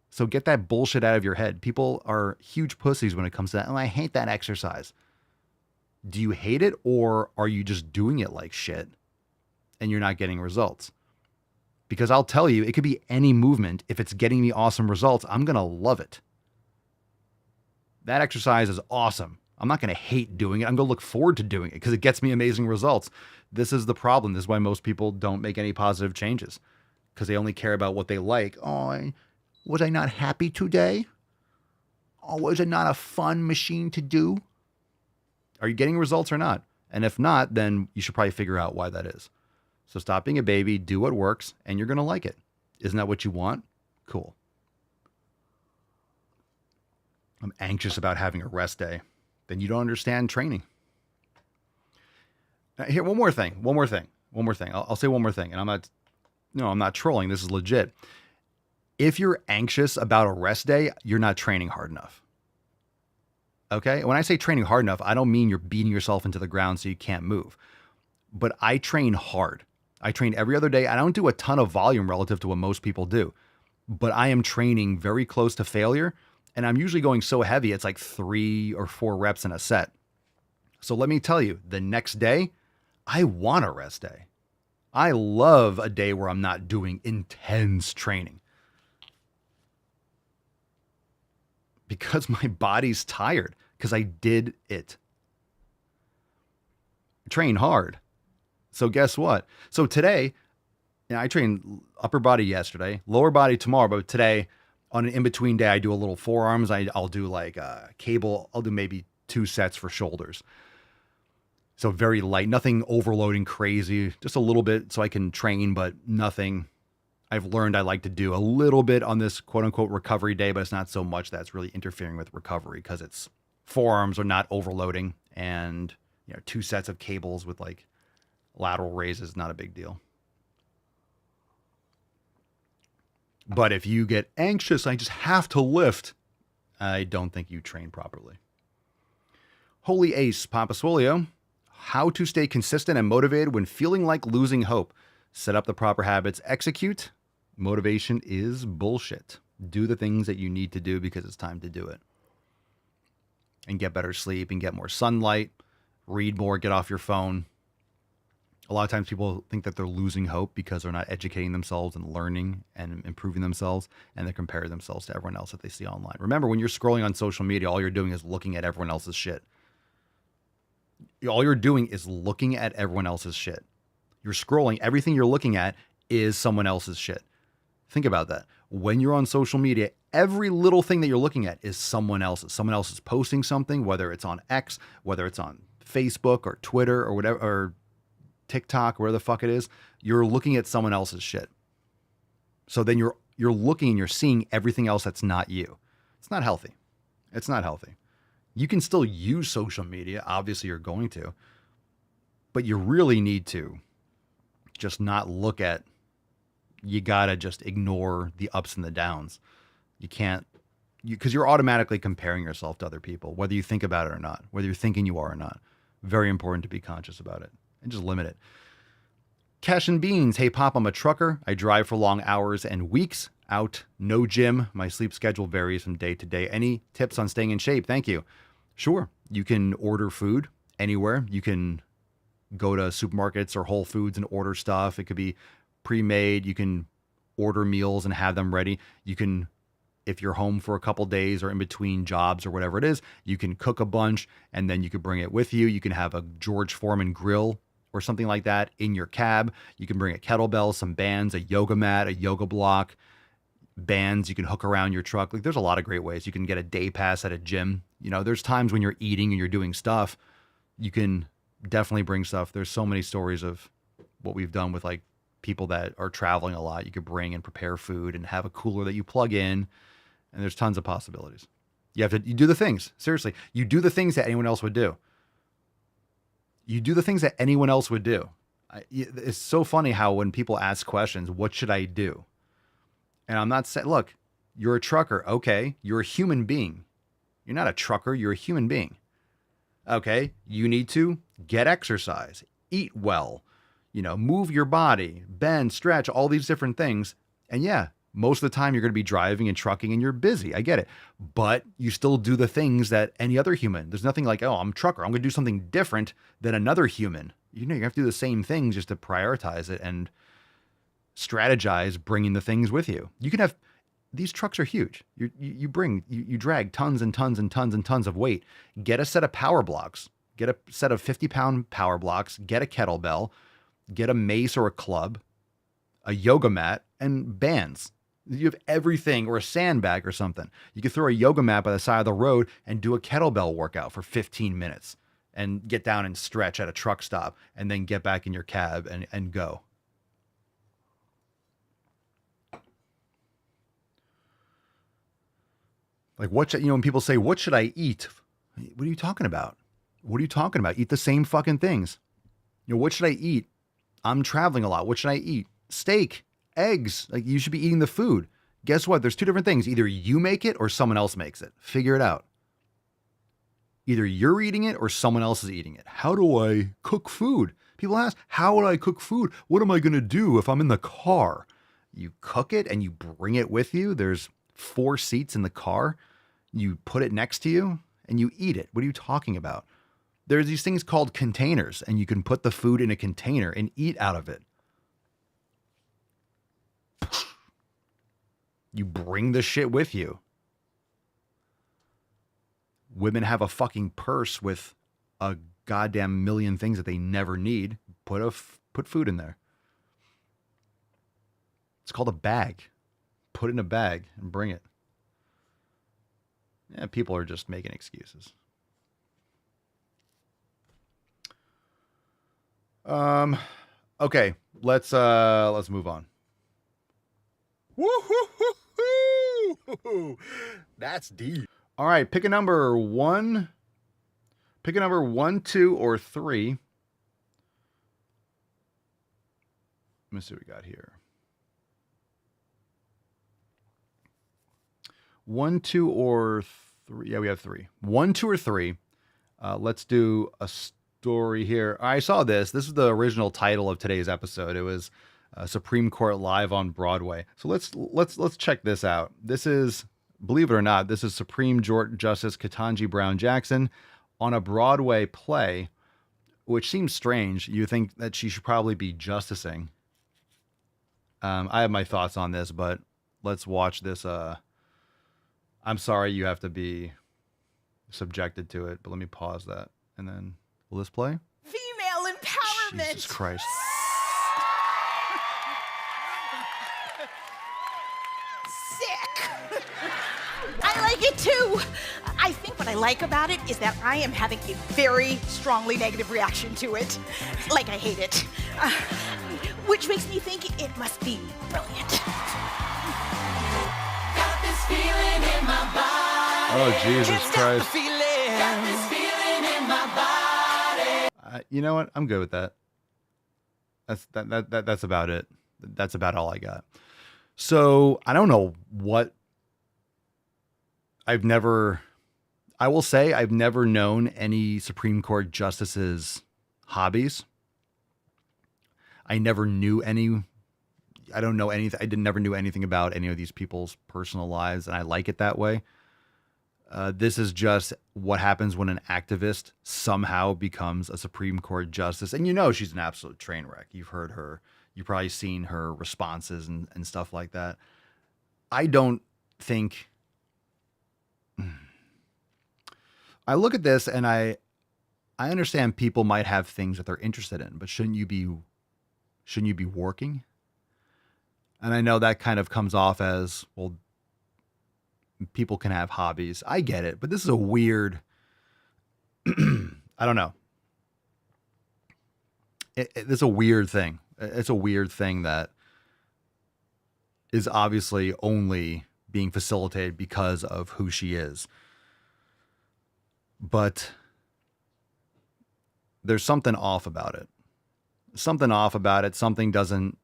Speaker 3: So get that bullshit out of your head. People are huge pussies when it comes to that. Oh, I hate that exercise. Do you hate it, or are you just doing it like shit and you're not getting results? Because I'll tell you, it could be any movement. If it's getting me awesome results, I'm going to love it. That exercise is awesome. I'm not going to hate doing it. I'm going to look forward to doing it because it gets me amazing results. This is the problem. This is why most people don't make any positive changes, because they only care about what they like. Oh, was I not happy today? Oh, was it not a fun machine to do? Are you getting results or not? And if not, then you should probably figure out why that is. So stop being a baby, do what works, and you're going to like it. Isn't that what you want? Cool. I'm anxious about having a rest day. Then you don't understand training. Here, one more thing. I'll say one more thing. And I'm not trolling. This is legit. If you're anxious about a rest day, you're not training hard enough. Okay? When I say training hard enough, I don't mean you're beating yourself into the ground so you can't move. But I train hard. I train every other day. I don't do a ton of volume relative to what most people do. But I am training very close to failure. And I'm usually going so heavy, it's like 3 or 4 reps in a set. So let me tell you, the next day, I want a rest day. I love a day where I'm not doing intense training, because my body's tired, because I did it. Train hard. So guess what? So today, I trained upper body yesterday, lower body tomorrow, but today on an in-between day, I do a little forearms. I'll do like cable. I'll do maybe 2 sets for shoulders. So very light, nothing overloading crazy, just a little bit so I can train, but nothing. I've learned I like to do a little bit on this quote unquote recovery day, but it's not so much that's really interfering with recovery, because it's forearms are not overloading, and 2 sets of cables with like lateral raises, not a big deal. But if you get anxious, I just have to lift, I don't think you train properly. Holy Ace, Papa Swolio, how to stay consistent and motivated when feeling like losing hope. Set up the proper habits, execute. Motivation is bullshit. Do the things that you need to do because it's time to do it. And get better sleep and get more sunlight. Read more, get off your phone. A lot of times people think that they're losing hope because they're not educating themselves and learning and improving themselves, and they compare themselves to everyone else that they see online. Remember, when you're scrolling on social media, all you're doing is looking at everyone else's shit. All you're doing is looking at everyone else's shit. You're scrolling. Everything you're looking at is someone else's shit. Think about that. When you're on social media, every little thing that you're looking at is someone else's. Someone else is posting something, whether it's on X, whether it's on Facebook or Twitter or whatever, or TikTok, where the fuck it is. You're looking at someone else's shit. So then you're looking and you're seeing everything else that's not you. It's not healthy. It's not healthy. You can still use social media. Obviously, you're going to. But you really need to just not look at, you got to just ignore the ups and the downs. You can't, because you're automatically comparing yourself to other people, whether you think about it or not, whether you're thinking you are or not. Very important to be conscious about it and just limit it. Cash and Beans. Hey, Pop, I'm a trucker. I drive for long hours and weeks. Out, no gym. My sleep schedule varies from day to day. Any tips on staying in shape? Thank you. Sure. You can order food anywhere. You can go to supermarkets or Whole Foods and order stuff. It could be pre-made. You can order meals and have them ready. You can, if you're home for a couple days or in between jobs or whatever it is, you can cook a bunch and then you could bring it with you. You can have a George Foreman grill or something like that in your cab. You can bring a kettlebell, some bands, a yoga mat, a yoga block, bands you can hook around your truck. Like, there's a lot of great ways. You can get a day pass at a gym. There's times when you're eating and you're doing stuff. You can definitely bring stuff. There's so many stories of what we've done with like people that are traveling a lot. You could bring and prepare food and have a cooler that you plug in. And there's tons of possibilities. You do the things. Seriously, you do the things that anyone else would do. You do the things that anyone else would do. It's so funny how when people ask questions, what should I do? And I'm not saying, look, you're a trucker. Okay. You're a human being. You're not a trucker. You're a human being. Okay. You need to Get exercise, eat well, move your body, bend, stretch, all these different things. And yeah, most of the time you're going to be driving and trucking and you're busy. I get it. But you still do the things that any other human. There's nothing like, oh, I'm a trucker, I'm going to do something different than another human. You have to do the same things just to prioritize it and strategize bringing the things with you. You can have, these trucks are huge. You drag tons and tons and tons and tons of weight. Get a set of power blocks. Get a set of 50-pound power blocks, get a kettlebell, get a mace or a club, a yoga mat, and bands. You have everything, or a sandbag or something. You could throw a yoga mat by the side of the road and do a kettlebell workout for 15 minutes and get down and stretch at a truck stop and then get back in your cab and go. Like when people say, what should I eat? What are you talking about? What are you talking about? Eat the same fucking things. What should I eat? I'm traveling a lot. What should I eat? Steak, eggs. Like, you should be eating the food. Guess what? There's two different things. Either you make it or someone else makes it. Figure it out. Either you're eating it or someone else is eating it. How do I cook food? People ask, how would I cook food? What am I going to do if I'm in the car? You cook it and you bring it with you. There's 4 seats in the car. You put it next to you and you eat it. What are you talking about? There's these things called containers, and you can put the food in a container and eat out of it. You bring the shit with you. Women have a fucking purse with a goddamn million things that they never need. Put food in there. It's called a bag. Put it in a bag and bring it. Yeah, people are just making excuses. Okay, let's move on. Woo-hoo-hoo-hoo! That's deep. All right, pick a number 1. Pick a number 1, 2, or 3. Let me see what we got here. 1, 2, or 3. Yeah, we have 3. 1, 2, or 3. Let's do a story here. I saw this. This is the original title of today's episode. It was Supreme Court Live on Broadway. So let's check this out. This is, believe it or not, this is Supreme Justice Ketanji Brown Jackson on a Broadway play, which seems strange. You think that she should probably be justicing. I have my thoughts on this, but let's watch this. I'm sorry you have to be subjected to it, but let me pause that and then will this play?
Speaker 17: Female empowerment.
Speaker 3: Jesus Christ.
Speaker 17: Sick. I like it too. I think what I like about it is that I am having a very strongly negative reaction to it. Like I hate it. Which makes me think it must be brilliant. Got this feeling in my body.
Speaker 3: Oh, Jesus Christ.
Speaker 17: Got this feeling in my body.
Speaker 3: You know what? I'm good with that. That's about it. That's about all I got. So I don't know what I will say I've never known any Supreme Court justices' hobbies. I never knew any. I don't know anything. Never knew anything about any of these people's personal lives, and I like it that way. This is just what happens when an activist somehow becomes a Supreme Court justice. And she's an absolute train wreck. You've heard her. You've probably seen her responses and stuff like that. I don't think... I look at this and I understand people might have things that they're interested in, but shouldn't you be working? And I know that kind of comes off as, well, people can have hobbies. I get it, but this is a weird, I don't know. It's a weird thing. It's a weird thing that is obviously only being facilitated because of who she is. But there's something off about it. Something off about it. Something doesn't.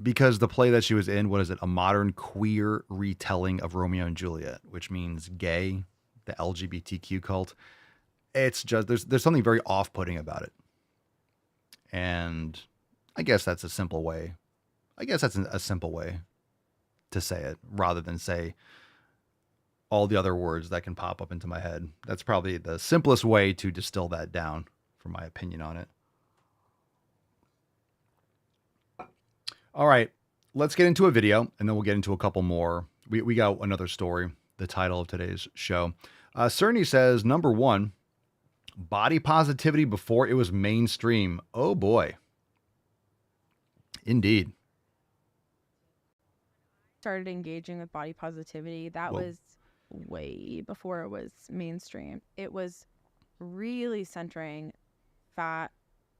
Speaker 3: because the play that she was in, what is it? A modern queer retelling of Romeo and Juliet, which means gay, the LGBTQ cult. It's just, there's something very off-putting about it. And I guess that's a simple way. I guess that's a simple way to say it rather than say all the other words that can pop up into my head. That's probably the simplest way to distill that down for my opinion on it. All right, let's get into a video and then we'll get into a couple more. We got another story, the title of today's show. Cerny says, number 1, body positivity before it was mainstream. Oh boy. Indeed.
Speaker 18: Started engaging with body positivity. That was way before it was mainstream. It was really centering fat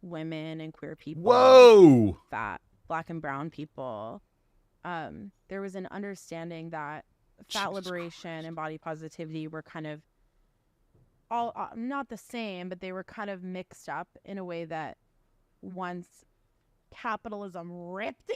Speaker 18: women and queer people.
Speaker 3: Whoa!
Speaker 18: Fat Black and brown people. There was an understanding that fat liberation and body positivity were kind of all not the same, but they were kind of mixed up in a way that once capitalism ripped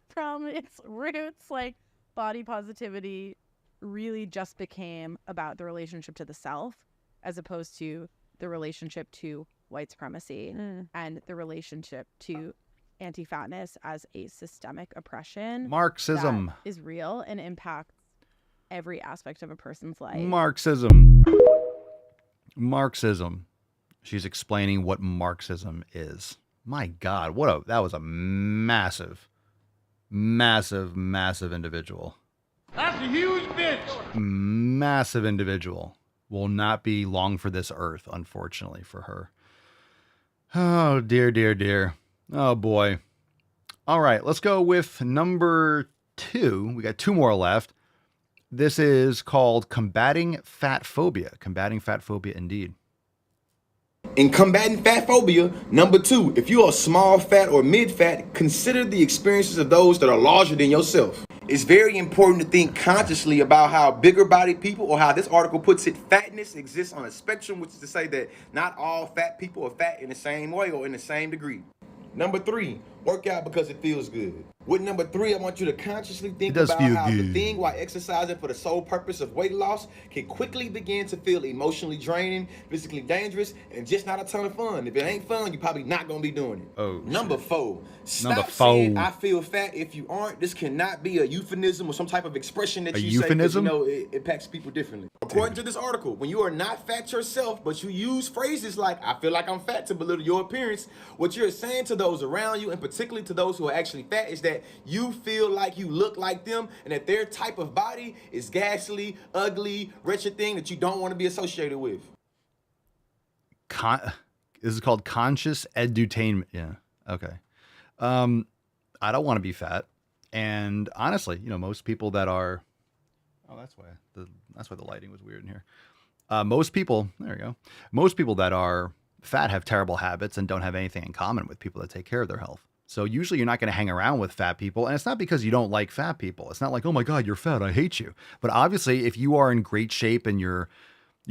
Speaker 18: from its roots, like body positivity really just became about the relationship to the self as opposed to the relationship to white supremacy and the relationship to anti-fatness as a systemic oppression.
Speaker 3: Marxism
Speaker 18: that is real and impacts every aspect of a person's life.
Speaker 3: Marxism. She's explaining what Marxism is. My God, that was a massive individual.
Speaker 14: That's a huge bitch.
Speaker 3: Massive individual. Will not be long for this earth, unfortunately, for her. Oh, dear. Oh, boy. All right, let's go with number 2. We got 2 more left. This is called Combating Fat Phobia. Combating Fat Phobia, indeed.
Speaker 19: In combating fat phobia, number 2, if you are small fat or mid fat, consider the experiences of those that are larger than yourself. It's very important to think consciously about how bigger bodied people, or how this article puts it, fatness exists on a spectrum, which is to say that not all fat people are fat in the same way or in the same degree. Number 3, work out because it feels good. With number 3, I want you to consciously think about how the thing while exercising for the sole purpose of weight loss can quickly begin to feel emotionally draining, physically dangerous, and just not a ton of fun. If it ain't fun, you're probably not going to be doing it.
Speaker 3: Oh.
Speaker 19: Number 4, stop saying I feel fat if you aren't. This cannot be a euphemism or some type of expression that you say because it impacts people differently. According to this article, when you are not fat yourself, but you use phrases like I feel like I'm fat to belittle your appearance, what you're saying to those around you, and particularly to those who are actually fat, is that you feel like you look like them and that their type of body is ghastly, ugly, wretched thing that you don't want to be associated with.
Speaker 3: This is called conscious edutainment. Yeah. Okay. I don't want to be fat. And honestly, most people that are, that's why the lighting was weird in here. Most people that are fat have terrible habits and don't have anything in common with people that take care of their health. So usually you're not going to hang around with fat people. And it's not because you don't like fat people. It's not like, oh my God, you're fat, I hate you. But obviously if you are in great shape and you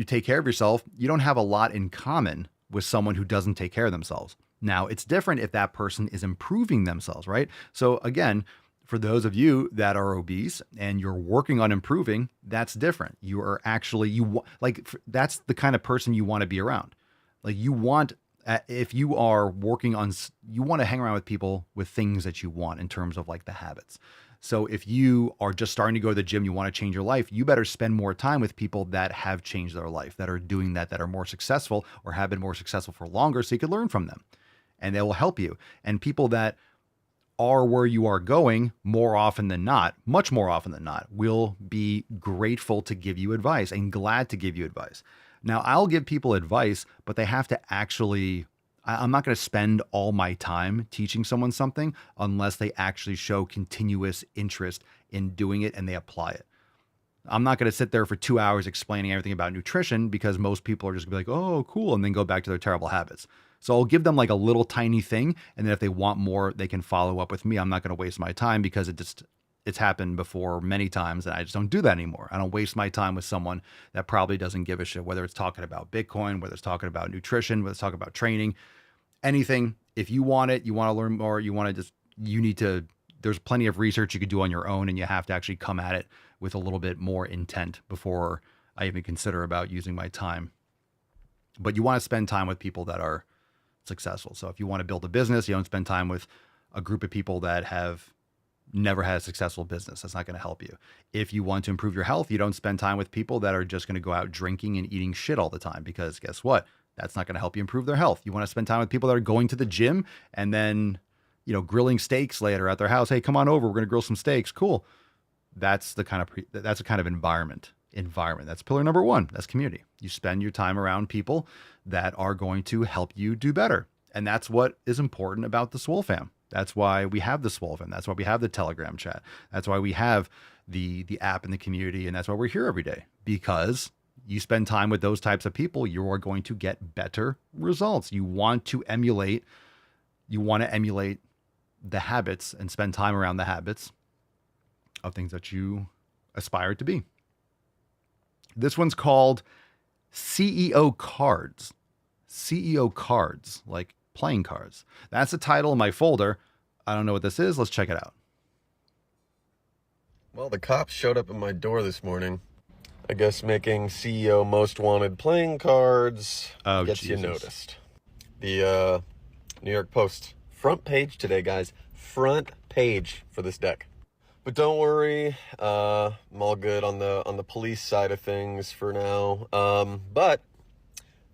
Speaker 3: take care of yourself, you don't have a lot in common with someone who doesn't take care of themselves. Now it's different if that person is improving themselves, right? So again, for those of you that are obese and you're working on improving, that's different. You are actually, that's the kind of person you want to be around. Like you want, if you are working on, you want to hang around with people with things that you want in terms of like the habits. So if you are just starting to go to the gym, you want to change your life, you better spend more time with people that have changed their life, that are doing that are more successful or have been more successful for longer, so you could learn from them and they will help you. And people that are where you are going more often than not, much more often than not, will be grateful to give you advice and glad to give you advice. Now, I'll give people advice, but they have to actually, I'm not going to spend all my time teaching someone something unless they actually show continuous interest in doing it and they apply it. I'm not going to sit there for 2 hours explaining everything about nutrition because most people are just going to be like, oh, cool, and then go back to their terrible habits. So I'll give them like a little tiny thing, and then if they want more, they can follow up with me. I'm not going to waste my time because it's happened before many times, and I just don't do that anymore. I don't waste my time with someone that probably doesn't give a shit, whether it's talking about Bitcoin, whether it's talking about nutrition, whether it's talking about training, anything. If you want it, you want to learn more, you need to there's plenty of research you could do on your own, and you have to actually come at it with a little bit more intent before I even consider about using my time. But you want to spend time with people that are successful. So if you want to build a business, you don't spend time with a group of people that have never had a successful business. That's not going to help you. If you want to improve your health, you don't spend time with people that are just going to go out drinking and eating shit all the time, because guess what? That's not going to help you improve their health. You want to spend time with people that are going to the gym and then, grilling steaks later at their house. Hey, come on over. We're going to grill some steaks. Cool. That's the kind of environment. That's pillar number one. That's community. You spend your time around people that are going to help you do better. And that's what is important about the Swole fam. That's why we have the Swole fam. That's why we have the Telegram chat. That's why we have the app in the community. And that's why we're here every day, because you spend time with those types of people, you are going to get better results. You want to emulate the habits and spend time around the habits of things that you aspire to be. This one's called CEO Cards. CEO Cards, like playing cards. That's the title of my folder. I don't know what this is. Let's check it out.
Speaker 20: Well, the cops showed up at my door this morning. I guess making CEO Most Wanted playing cards gets
Speaker 3: Jesus.
Speaker 20: you noticed. The New York Post front page today, guys. Front page for this deck. But don't worry, I'm all good on the police side of things for now. But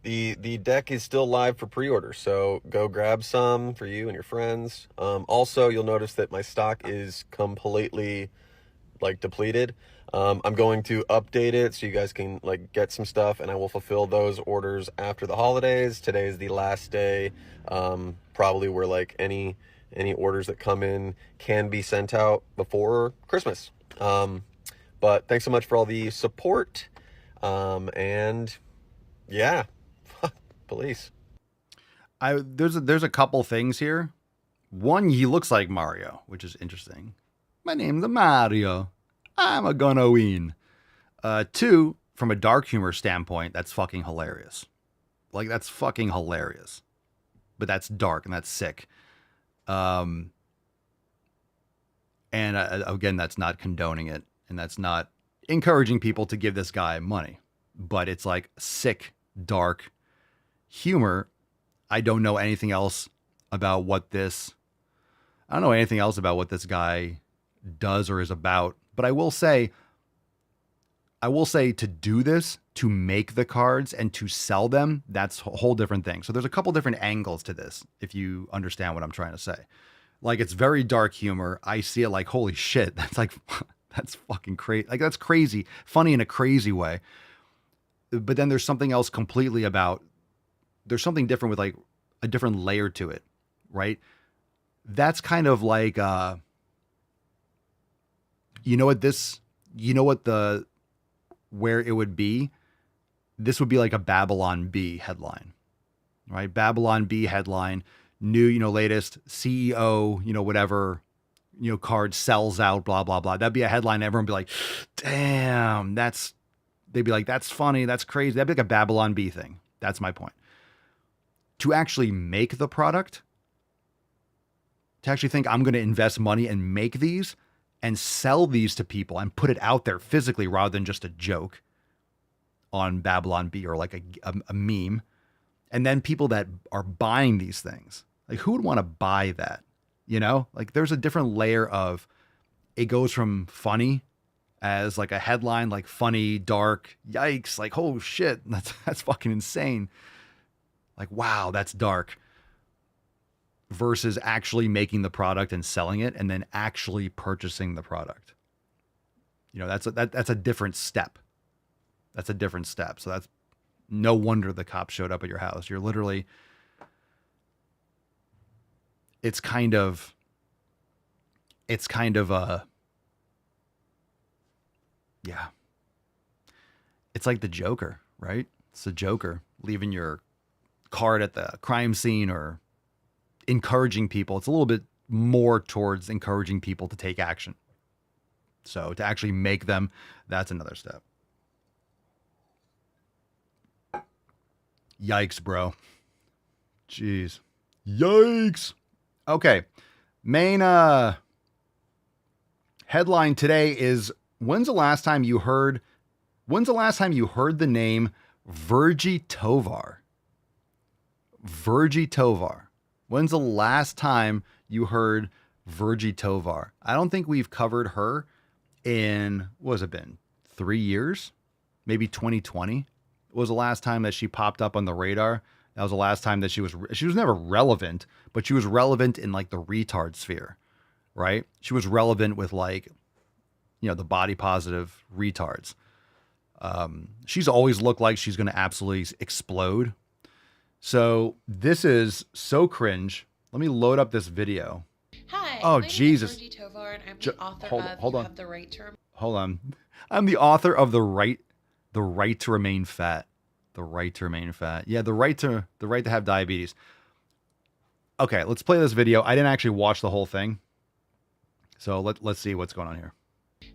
Speaker 20: the deck is still live for pre-order, so go grab some for you and your friends. Also, you'll notice that my stock is completely depleted. I'm going to update it so you guys can get some stuff, and I will fulfill those orders after the holidays. Today is the last day, probably where any orders that come in can be sent out before Christmas. But thanks so much for all the support. And yeah, police.
Speaker 3: There's a couple things here. One, he looks like Mario, which is interesting. My name's Mario. I'm gonna win. Two, from a dark humor standpoint, that's fucking hilarious. That's fucking hilarious. But that's dark and that's sick. And again, that's not condoning it, and that's not encouraging people to give this guy money, but it's sick, dark humor. I don't know anything else about what this guy does or is about, but I will say to do this, to make the cards and to sell them, that's a whole different thing. So there's a couple different angles to this, if you understand what I'm trying to say. It's very dark humor. I see it holy shit. That's fucking crazy. That's crazy. Funny in a crazy way. But then there's something else completely there's something different with a different layer to it, right? That's kind of where it would be. This would be like a Babylon Bee headline, right? Babylon Bee headline, new, latest CEO, whatever, card sells out, blah, blah, blah. That'd be a headline. Everyone would be like, damn, they'd be like, that's funny. That's crazy. That'd be like a Babylon Bee thing. That's my point. To actually make the product, to actually think I'm going to invest money and make these and sell these to people and put it out there physically rather than just a joke on Babylon Bee or a meme. And then people that are buying these things, who would want to buy that? There's a different layer of, it goes from funny as a headline, funny, dark, yikes, oh shit, that's fucking insane. Wow, that's dark. Versus actually making the product and selling it and then actually purchasing the product. That's a different step. That's a different step. So that's no wonder the cops showed up at your house. You're literally, it's kind of a, yeah. It's like the Joker, right? It's the Joker leaving your card at the crime scene or encouraging people. It's a little bit more towards encouraging people to take action. So to actually make them, that's another step. Yikes, bro. Jeez. Yikes. Okay. Main Headline today is, when's the last time you heard the name Virgie Tovar? Virgie Tovar. When's the last time you heard Virgie Tovar? I don't think we've covered her in, what has it been, 3 years? Maybe 2020 was the last time that she popped up on the radar. That was the last time that she was never relevant, but she was relevant in like the retard sphere, right? She was relevant with like, the body positive retards. She's always looked like she's going to absolutely explode. So this is so cringe. Let me load up this video.
Speaker 21: Hi.
Speaker 3: Oh,
Speaker 21: my
Speaker 3: Jesus.
Speaker 21: Name is Virgie Tovar, and I'm the author of
Speaker 3: hold
Speaker 21: You
Speaker 3: on.
Speaker 21: Have the Right to Remain.
Speaker 3: Hold on. I'm the author of the right to remain fat. The right to remain fat. Yeah, the right to have diabetes. Okay, let's play this video. I didn't actually watch the whole thing. So let's see what's going on here.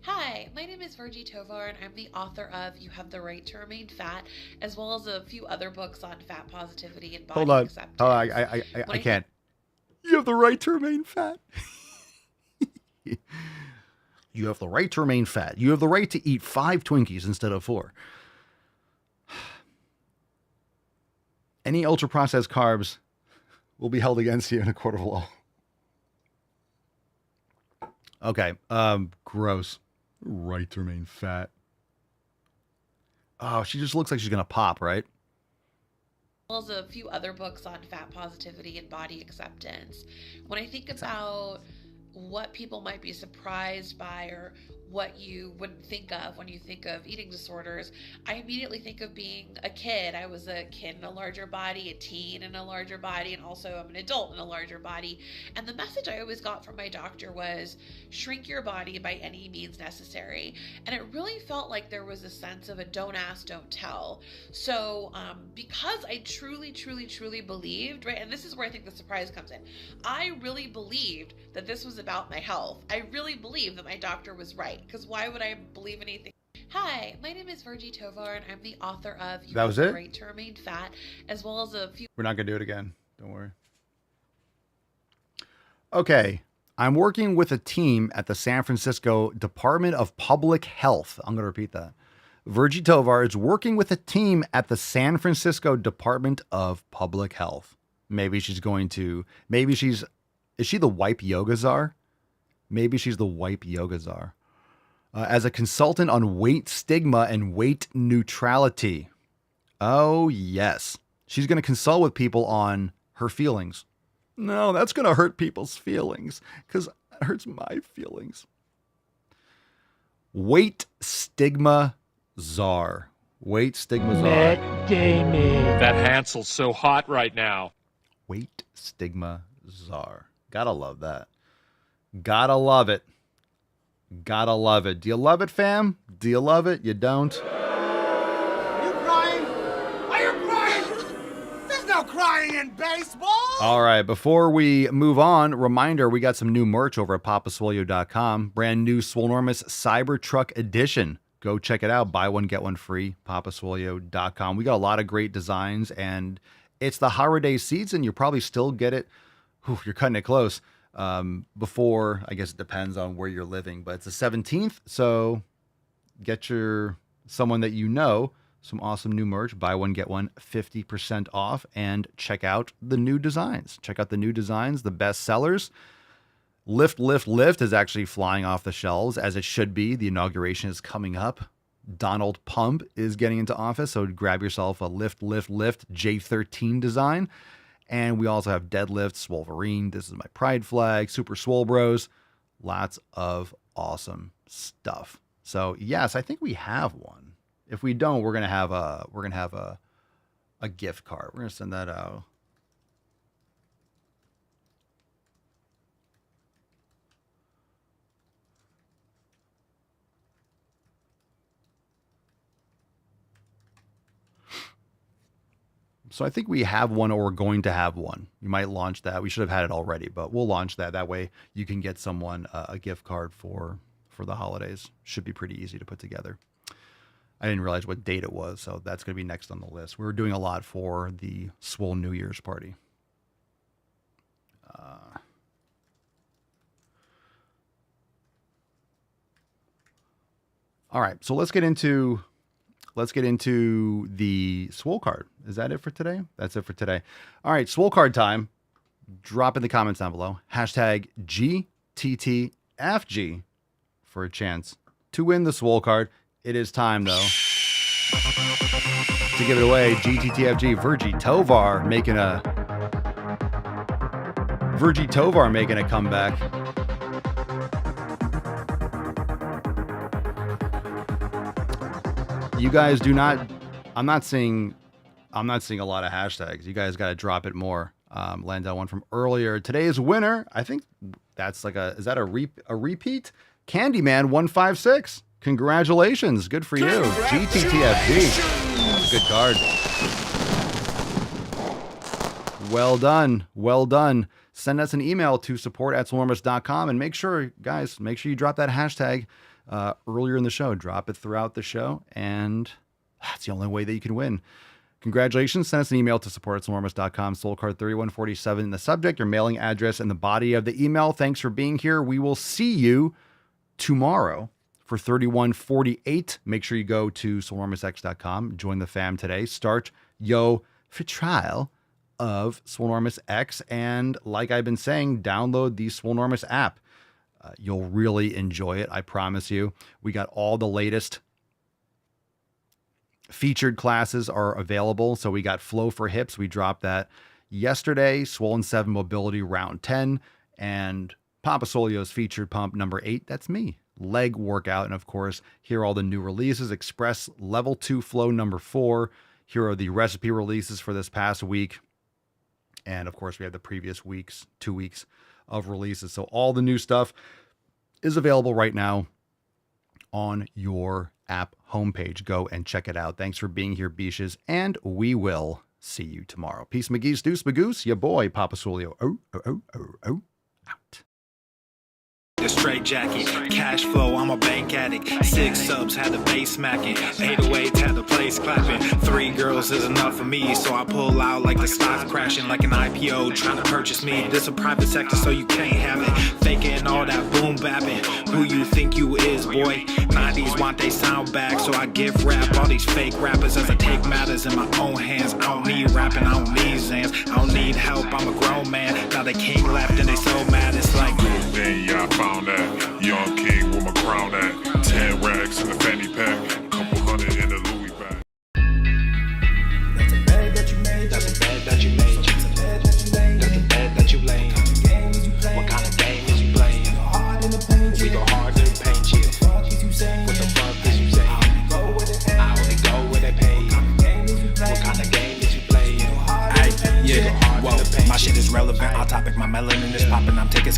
Speaker 21: Hi, my name is Virgie Tovar, and I'm the author of You Have the Right to Remain Fat, as well as a few other books on fat positivity and body acceptance.
Speaker 3: Hold on. I can't. You have the right to remain fat. You have the right to remain fat. You have the right to eat 5 Twinkies instead of 4. Any ultra-processed carbs will be held against you in a court of law. Okay, gross. Right to remain fat. Oh, she just looks like she's going to pop, right?
Speaker 21: As well as a few other books on fat positivity and body acceptance. When I think about what people might be surprised by or what you wouldn't think of when you think of eating disorders, I immediately think of being a kid. I was a kid in a larger body, a teen in a larger body, and also I'm an adult in a larger body. And the message I always got from my doctor was, shrink your body by any means necessary. And it really felt like there was a sense of a don't ask, don't tell. So because I truly believed, right, and this is where I think the surprise comes in, I really believed that this was about my health. I really believed that my doctor was right, because why would I believe anything? Hi, my name is Virgie Tovar, and I'm the author of You Have the Right to Remain Fat, as well as a few...
Speaker 3: We're not going to do it again. Don't worry. Okay. I'm working with a team at the San Francisco Department of Public Health. I'm going to repeat that. Virgie Tovar is working with a team at the San Francisco Department of Public Health. Is she the wipe yoga czar? Maybe she's the wipe yoga czar. As a consultant on weight stigma and weight neutrality. Oh, yes. She's going to consult with people on her feelings. No, that's going to hurt people's feelings because it hurts my feelings. Weight stigma czar. Weight stigma czar.
Speaker 5: Matt Damon. That Hansel's so hot right now.
Speaker 3: Weight stigma czar. Gotta love that. Gotta love it. Gotta love it. Do you love it, fam? Do you love it? You don't?
Speaker 14: Are you crying? Are you crying? There's no crying in baseball.
Speaker 3: All right. Before we move on, reminder, we got some new merch over at papaswolio.com. Brand new Swolenormous Cybertruck Edition. Go check it out. Buy one, get one free. papaswolio.com. We got a lot of great designs, and it's the holiday season. You probably still get it. Whew, you're cutting it close. Before, I guess it depends on where you're living, but it's the 17th. So get someone that you know, some awesome new merch, buy one, get one 50% off, and check out the new designs. Check out the new designs, the best sellers. Lift is actually flying off the shelves as it should be. The inauguration is coming up. Donald Pump is getting into office. So grab yourself a Lift J13 design. And we also have Deadlift, Wolverine. This is my pride flag, Super Swole Bros. Lots of awesome stuff. So yes, I think we have one. If we don't, we're gonna have a gift card. We're gonna send that out. So I think we have one, or we're going to have one. You might launch that. We should have had it already, but we'll launch that. That way you can get someone a gift card for the holidays. Should be pretty easy to put together. I didn't realize what date it was, so that's going to be next on the list. We're doing a lot for the Swole New Year's party. All right, so let's get into the Swole card. Is that it for today? That's it for today. All right, Swole card time. Drop in the comments down below. Hashtag GTTFG for a chance to win the Swole card. It is time, though, to give it away. GTTFG, Virgie Tovar making a comeback. You guys do not, I'm not seeing a lot of hashtags. You guys got to drop it more. Land out one from earlier. Today's winner, I think that's like is that a repeat? Candyman156. Congratulations. Good for you. GTTFG. That's a good card. Well done. Well done. Send us an email to support@swolenormous.com and make sure you drop that hashtag earlier in the show. Drop it throughout the show, and that's the only way that you can win. Congratulations. Send us an email to support@swolenormous.com. Soul card 3147 in the subject, your mailing address, and the body of the email. Thanks for being here. We will see you tomorrow for 3148. Make sure you go to swolenormousx.com. Join the fam today. Start your free trial of Swolenormous X. And like I've been saying, download the Swolenormous app. You'll really enjoy it. I promise you. We got all the latest featured classes are available. So we got Flow for Hips. We dropped that yesterday. Swollen 7 Mobility Round 10. And Papa Solio's featured pump number 8. That's me. Leg workout. And of course, here are all the new releases. Express Level 2 Flow number 4. Here are the recipe releases for this past week. And of course, we have the previous weeks, 2 weeks of releases. So all the new stuff is available right now on your app homepage. Go and check it out. Thanks for being here, Beaches, and we will see you tomorrow. Peace, McGee's, Deuce, Magoose, your boy, Papa Solio. Out.
Speaker 2: A straight jacket, cash flow, I'm a bank addict. 6 subs, had the bass smacking. 808 had the place clapping. 3 girls is enough for me, so I pull out like the stocks crashing, like an IPO trying to purchase me. This a private sector, so you can't have it. Faking all that boom bapping. Who you think you is, boy? 90s want they sound back, so I give rap all these fake rappers as I take matters in my own hands. I don't need rapping, I don't need Zans, I don't need help. I'm a grown man. Now the king left and they so mad. It's like,
Speaker 1: yeah, I found that young king with my crown at 10 racks in the fanny pack, couple hundred in the Louis bag.
Speaker 2: that's a bag that you made. That's a bag that you made. That's a bag that you made. That's a bag that you laid. What kind of game is you playing? We go hard in the paint, yeah. What the fuck is you saying? I only go where they pay. What kind of game is you playing? Yeah, whoa, my shit is relevant. Our topic, my melanin is popping. I'm taking